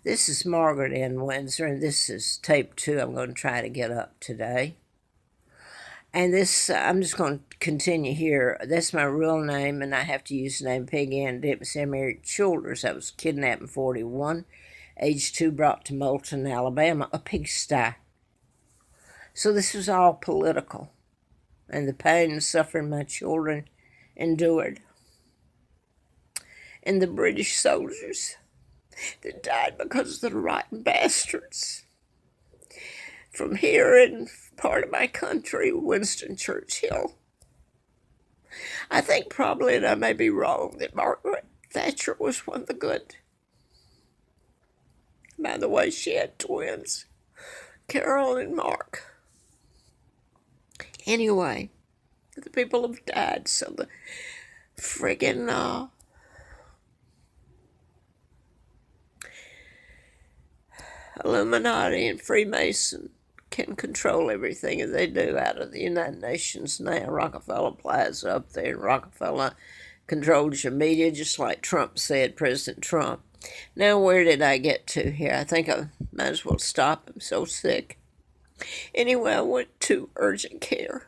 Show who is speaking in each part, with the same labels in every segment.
Speaker 1: This is Margaret Ann Windsor, and this is tape 2 I'm going to try to get up today. And this, I'm just going to continue here. That's my real name, and I have to use the name Peggy Ann Dempsey. I married Childers. I was kidnapped in 41. Age 2, brought to Moulton, Alabama, a pigsty. So this was all political, and the pain and suffering my children endured. And the British soldiers that died because of the rotten bastards from here in part of my country, Winston Churchill. I think probably, and I may be wrong, that Margaret Thatcher was one of the good. By the way, she had twins, Carol and Mark. Anyway, the people have died, so the friggin' Illuminati and Freemason can control everything as they do out of the United Nations now. Rockefeller Plaza up there, and Rockefeller controls your media, just like Trump said, President Trump. Now, where did I get to here? I think I might as well stop. I'm so sick. Anyway, I went to urgent care,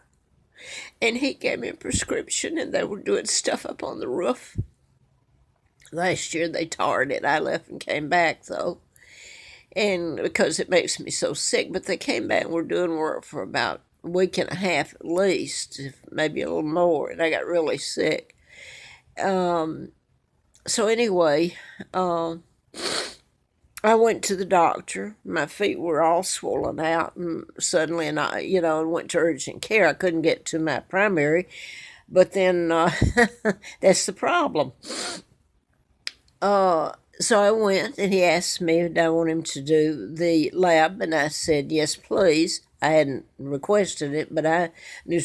Speaker 1: and he gave me a prescription, and they were doing stuff up on the roof. Last year, they tarred it. I left and came back, though, and because it makes me so sick. But they came back and were doing work for about a week and a half at least, maybe a little more, and I got really sick. So anyway, I went to the doctor. My feet were all swollen out, and suddenly, and I, went to urgent care. I couldn't get to my primary, but then that's the problem. So I went, and he asked me if I want him to do the lab, and I said yes, please. I hadn't requested it, but I knew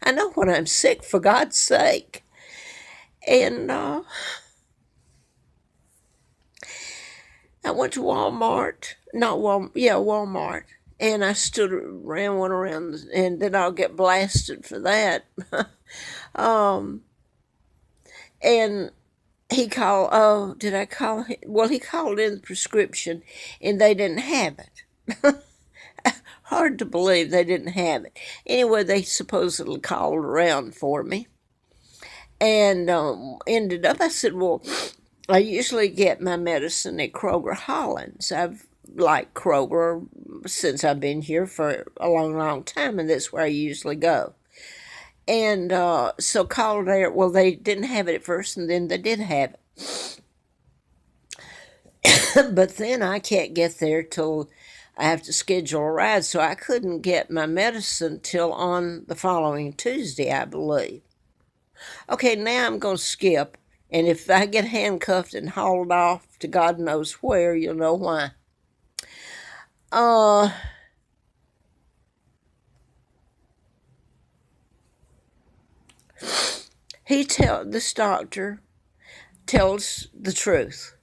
Speaker 1: I know when I'm sick, for God's sake. And I went to Walmart, Walmart, and I ran one around, and then I'll get blasted for that. And he called, did I call him? Well, he called in the prescription, and they didn't have it. Hard to believe they didn't have it. Anyway, they supposedly called around for me, and ended up, I said, well, I usually get my medicine at Kroger Hollins. I've liked Kroger since I've been here for a long, long time, and that's where I usually go. And so called there. Well, they didn't have it at first, and then they did have it. But then I can't get there till I have to schedule a ride, so I couldn't get my medicine till on the following Tuesday, I believe. Okay, now I'm going to skip. And if I get handcuffed and hauled off to God knows where, you'll know why. This doctor tells the truth.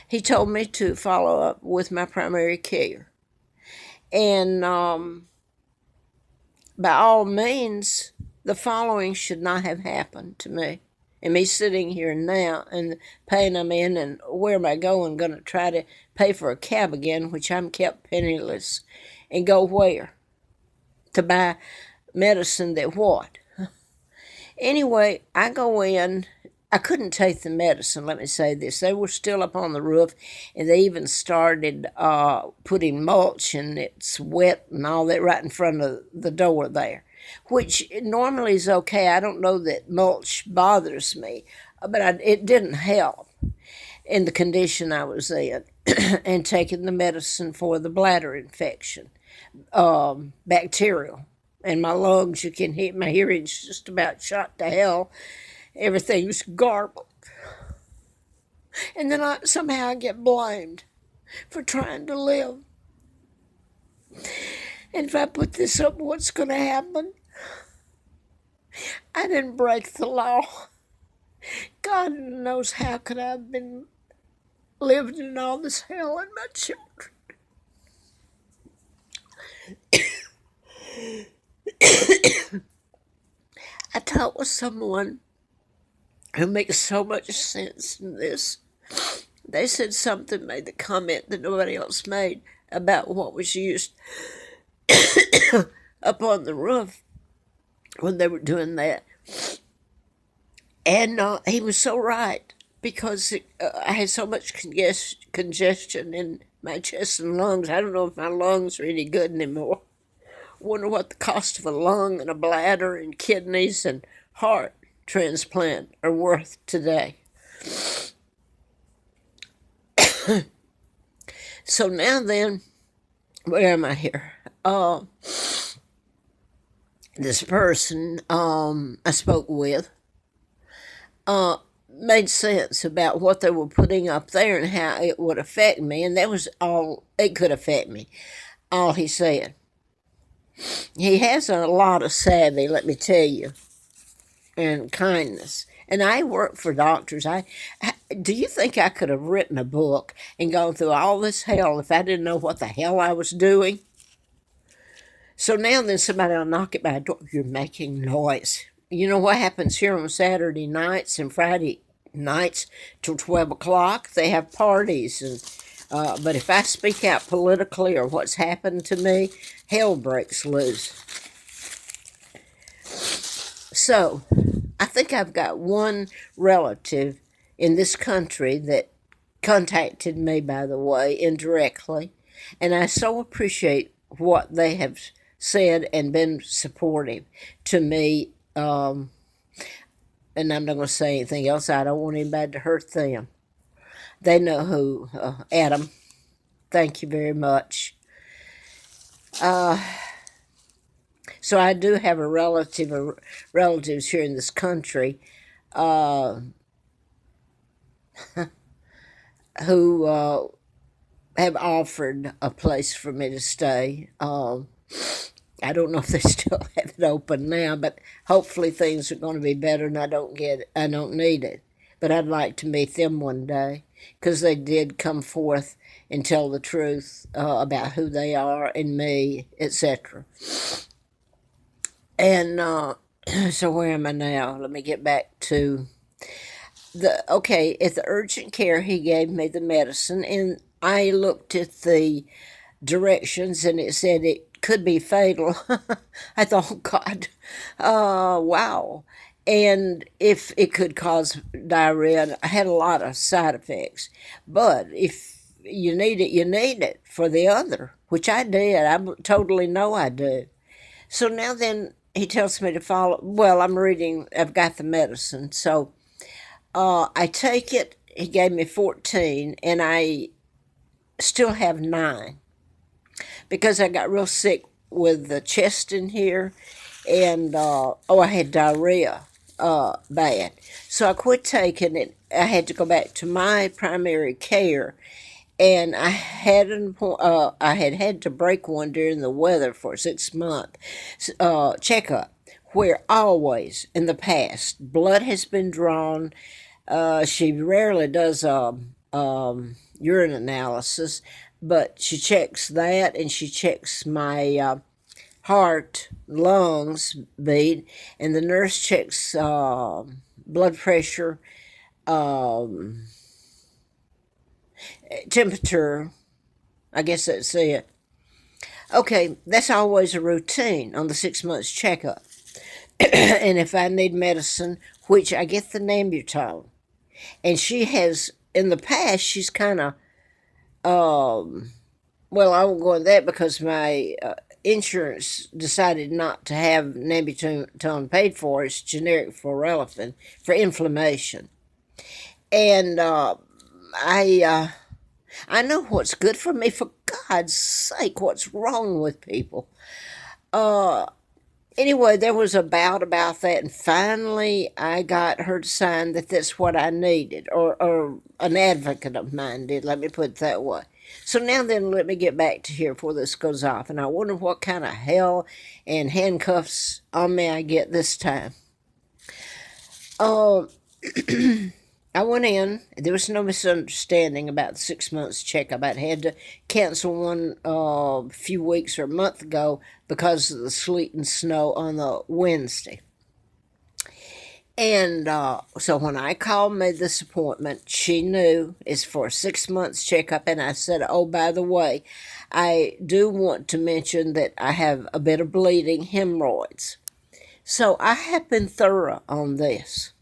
Speaker 1: He told me to follow up with my primary care. And by all means, the following should not have happened to me. And me sitting here now and the pain I'm in, and where am I going? Going to try to pay for a cab again, which I'm kept penniless, and go where? To buy medicine that what? Anyway, I go in. I couldn't take the medicine, let me say this. They were still up on the roof, and they even started putting mulch, and it's wet and all that right in front of the door there, which normally is okay. I don't know that mulch bothers me, but it didn't help in the condition I was in. And taking the medicine for the bladder infection, bacterial. And my lungs, you can hear, my hearing's just about shot to hell. Everything's garbled. And then somehow I get blamed for trying to live. And if I put this up, what's going to happen? I didn't break the law. God knows how could I have been living in all this hell and my children. I talked with someone who makes so much sense in this. They said something, made the comment that nobody else made about what was used up on the roof when they were doing that. And he was so right because I had so much congestion in my chest and lungs. I don't know if my lungs are any good anymore. Wonder what the cost of a lung and a bladder and kidneys and heart transplant are worth today. So now then, where am I here? This person I spoke with made sense about what they were putting up there and how it would affect me, and that was all it could affect me. All he said. He has a lot of savvy, let me tell you, and kindness. And I work for doctors. Do you think I could have written a book and gone through all this hell if I didn't know what the hell I was doing? So now then somebody will knock at my door. You're making noise. You know what happens here on Saturday nights and Friday nights till 12 o'clock? They have parties. But if I speak out politically or what's happened to me, hell breaks loose. So I think I've got one relative in this country that contacted me, by the way, indirectly. And I so appreciate what they have said and been supportive to me. And I'm not going to say anything else. I don't want anybody to hurt them. They know who. Adam, thank you very much. So I do have a relative or relatives here in this country who have offered a place for me to stay. I don't know if they still have it open now, but hopefully things are going to be better and I don't need it. But I'd like to meet them one day because they did come forth and tell the truth about who they are and me, etc. And so where am I now? Let me get back to at the urgent care, he gave me the medicine, and I looked at the directions, and it said it could be fatal. I thought, oh, God, wow. And if it could cause diarrhea, I had a lot of side effects. But if you need it, you need it for the other, which I did. I totally know I do. So now then, he tells me to follow. Well, I've got the medicine. So I take it. He gave me 14, and I still have 9 because I got real sick with the chest in here, and I had diarrhea bad. So I quit taking it. I had to go back to my primary care, and I had to break one during the weather for a 6-month checkup, where always in the past blood has been drawn. She rarely does urine analysis, but she checks that, and she checks my heart, lungs beat, and the nurse checks blood pressure, temperature. I guess that's it. Okay, that's always a routine on the 6 months checkup. And if I need medicine, which I get the Nambutone, and she has in the past, she's kind of well, I won't go into that because my insurance decided not to have Nambutone paid for. It's generic Phenylephrine for inflammation. And I know what's good for me. For God's sake, what's wrong with people? Anyway, there was a bout about that, and finally I got her to sign that that's what I needed, or an advocate of mine did, let me put it that way. So now then, let me get back to here before this goes off, and I wonder what kind of hell and handcuffs on me I get this time. I went in. There was no misunderstanding about the 6 months checkup. I had to cancel one a few weeks or a month ago because of the sleet and snow on the Wednesday. And so when I called, made this appointment, she knew it's for a 6 months checkup. And I said, oh, by the way, I do want to mention that I have a bit of bleeding hemorrhoids. So I have been thorough on this.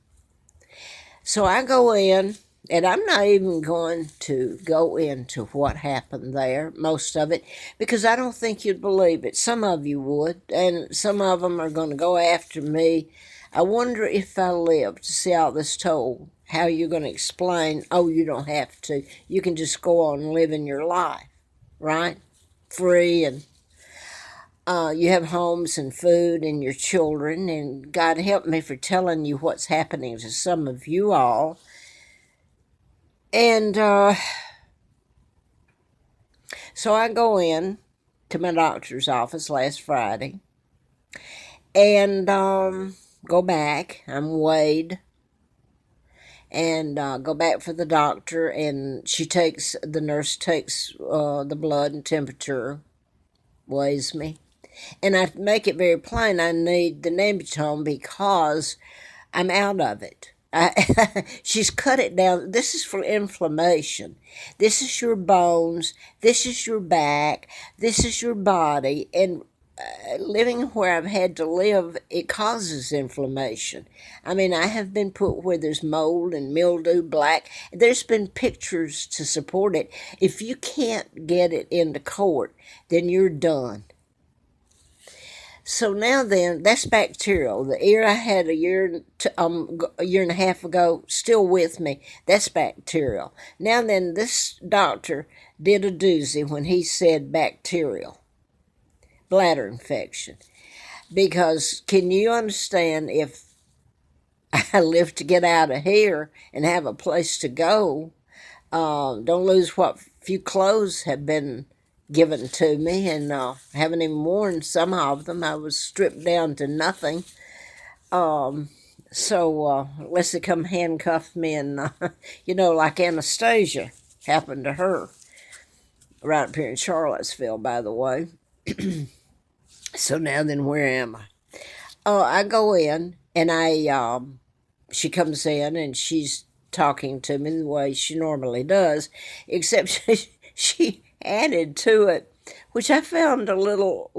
Speaker 1: So I go in, and I'm not even going to go into what happened there, most of it, because I don't think you'd believe it. Some of you would, and some of them are going to go after me. I wonder if I live to see all this told, how you're going to explain, oh, you don't have to. You can just go on living your life, right? Free, and you have homes and food and your children, and God help me for telling you what's happening to some of you all. And so I go in to my doctor's office last Friday and go back. I'm weighed and go back for the doctor, and the nurse takes the blood and temperature, weighs me. And I make it very plain I need the Nembutone because I'm out of it. She's cut it down. This is for inflammation. This is your bones. This is your back. This is your body. And living where I've had to live, it causes inflammation. I mean, I have been put where there's mold and mildew, black. There's been pictures to support it. If you can't get it into court, then you're done. So now then, that's bacterial. The ear I had a year and a half ago, still with me. That's bacterial. Now then, this doctor did a doozy when he said bacterial, bladder infection. Because can you understand if I live to get out of here and have a place to go, don't lose what few clothes have been given to me, and haven't even worn some of them. I was stripped down to nothing. So unless they come handcuff me and, like Anastasia happened to her right up here in Charlottesville, by the way. So now then, where am I? I go in, and she comes in, and she's talking to me the way she normally does, except she added to it, which I found a little,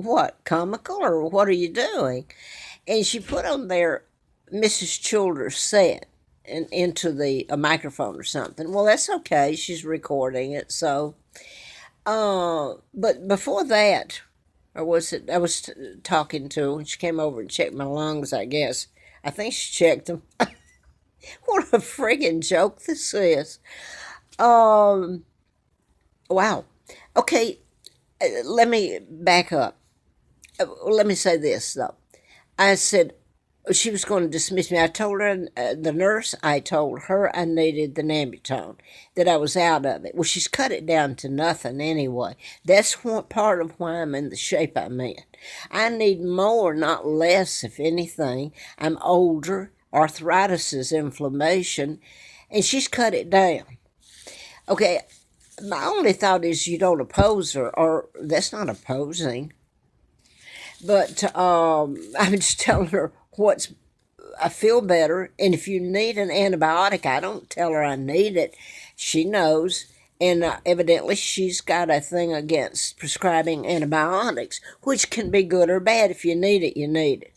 Speaker 1: comical, or what are you doing? And she put on there, Mrs. Childers said, into a microphone or something. Well, that's okay. She's recording it, so. But before that, or was it, I was talking to her, and she came over and checked my lungs, I guess. I think she checked them. What a friggin' joke this is. Wow. Okay, let me back up. Let me say this, though. I said she was going to dismiss me. I told her, the nurse, I told her I needed the Nembutone, that I was out of it. Well, she's cut it down to nothing anyway. That's part of why I'm in the shape I'm in. I need more, not less, if anything. I'm older. Arthritis is inflammation, and she's cut it down. Okay, my only thought is you don't oppose her, or that's not opposing. But I'm just telling her I feel better, and if you need an antibiotic, I don't tell her I need it. She knows, and evidently she's got a thing against prescribing antibiotics, which can be good or bad. If you need it, you need it.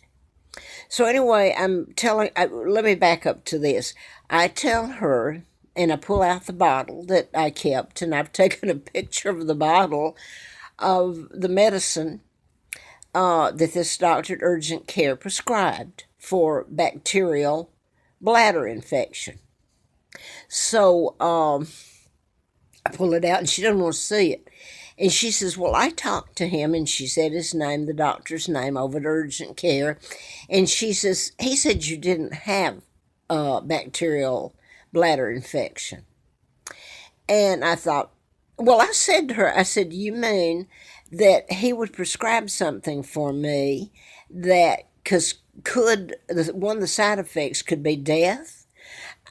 Speaker 1: So anyway, let me back up to this. I tell her, and I pull out the bottle that I kept, and I've taken a picture of the bottle of the medicine that this doctor at urgent care prescribed for bacterial bladder infection. So I pull it out, and she doesn't want to see it. And she says, well, I talked to him, and she said his name, the doctor's name, over at urgent care. And she says, he said you didn't have bacterial bladder infection. And I thought, well, I said to her, I said, you mean that he would prescribe something for me that, because one of the side effects could be death?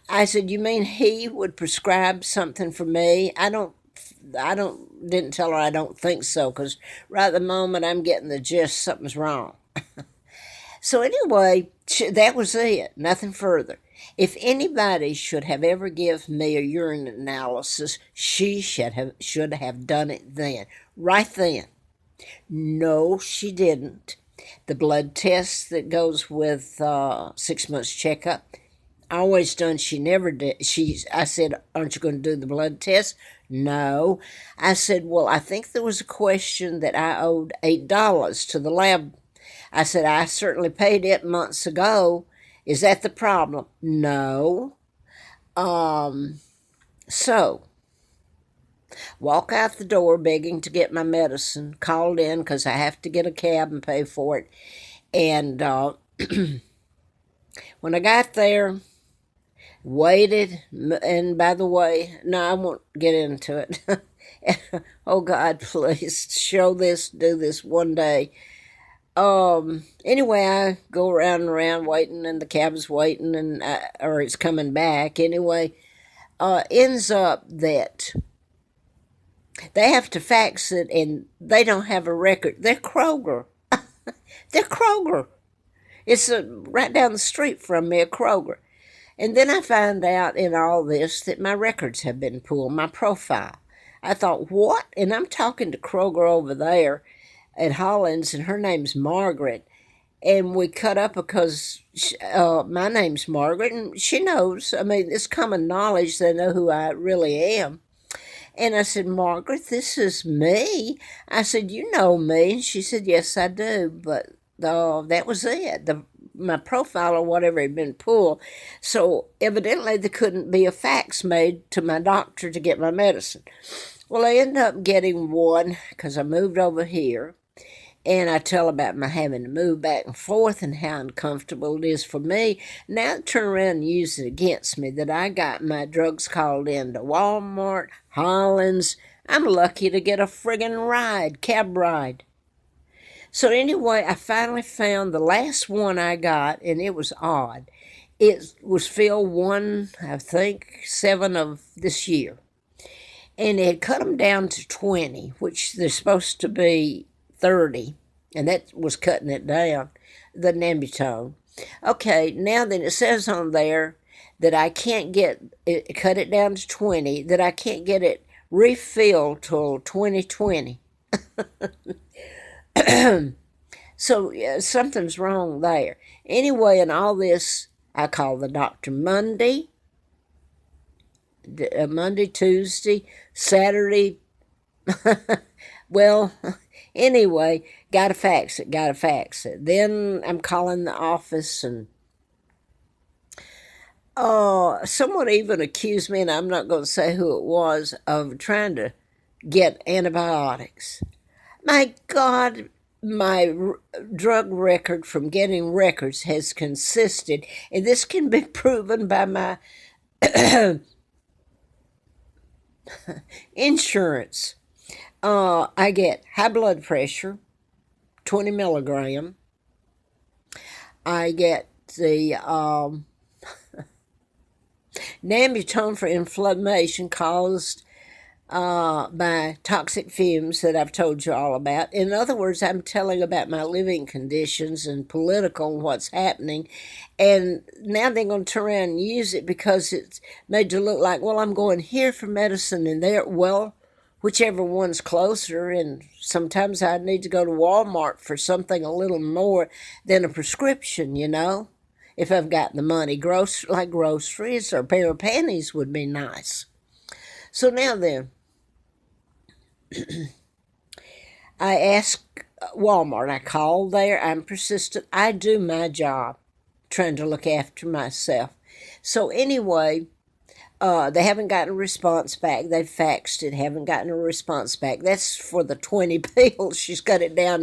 Speaker 1: I said, you mean he would prescribe something for me? Didn't tell her I don't think so, because right at the moment I'm getting the gist something's wrong. So anyway, that was it. Nothing further. If anybody should have ever given me a urine analysis, she should have done it then, right then. No, she didn't. The blood test that goes with 6 months checkup, I always done. She never did. I said, "Aren't you going to do the blood test?" No. I said, "Well, I think there was a question that I owed $8 to the lab." I said, "I certainly paid it months ago. Is that the problem?" No. So walk out the door begging to get my medicine, called in because I have to get a cab and pay for it. And when I got there, waited, and by the way, no, I won't get into it. Oh God, please do this one day. Anyway, I go around and around waiting, and the cab's waiting, and or it's coming back. Anyway, ends up that they have to fax it, and they don't have a record. They're Kroger. They're Kroger. It's right down the street from me, a Kroger. And then I find out in all this that my records have been pulled, my profile. I thought, what? And I'm talking to Kroger over there at Hollins, and her name's Margaret. And we cut up because my name's Margaret, and she knows. I mean, it's common knowledge. They know who I really am. And I said, "Margaret, this is me." I said, "You know me?" And she said, "Yes, I do." But that was it. My profile or whatever had been pulled. So evidently there couldn't be a fax made to my doctor to get my medicine. Well, I ended up getting one because I moved over here. And I tell about my having to move back and forth and how uncomfortable it is for me. Now turn around and use it against me that I got my drugs called in to Walmart, Hollins. I'm lucky to get a friggin' cab ride. So anyway, I finally found the last one I got, and it was odd. It was filled 7 of this year. And they had cut them down to 20, which they're supposed to be 30, and that was cutting it down, the Nambutone. Okay, now then it says on there that I can't cut it down to 20, that I can't get it refilled till 2020. So something's wrong there. Anyway, in all this, I called the doctor Monday, Tuesday, Saturday. Well, anyway, gotta fax it. Then I'm calling the office, and someone even accused me, and I'm not going to say who it was, of trying to get antibiotics. My God, my drug record from getting records has consisted, and this can be proven by my insurance. I get high blood pressure, 20 milligram. I get the Nambutone for inflammation caused by toxic fumes that I've told you all about. In other words, I'm telling about my living conditions and political and what's happening. And now they're going to turn around and use it because it's made to look like, well, I'm going here for medicine and there. Well, whichever one's closer, and sometimes I need to go to Walmart for something a little more than a prescription, if I've got the money. Like groceries or a pair of panties would be nice. So now then, I ask Walmart. I call there. I'm persistent. I do my job, trying to look after myself. So anyway, they haven't gotten a response back. They've faxed it, haven't gotten a response back. That's for the 20 pills. She's got it down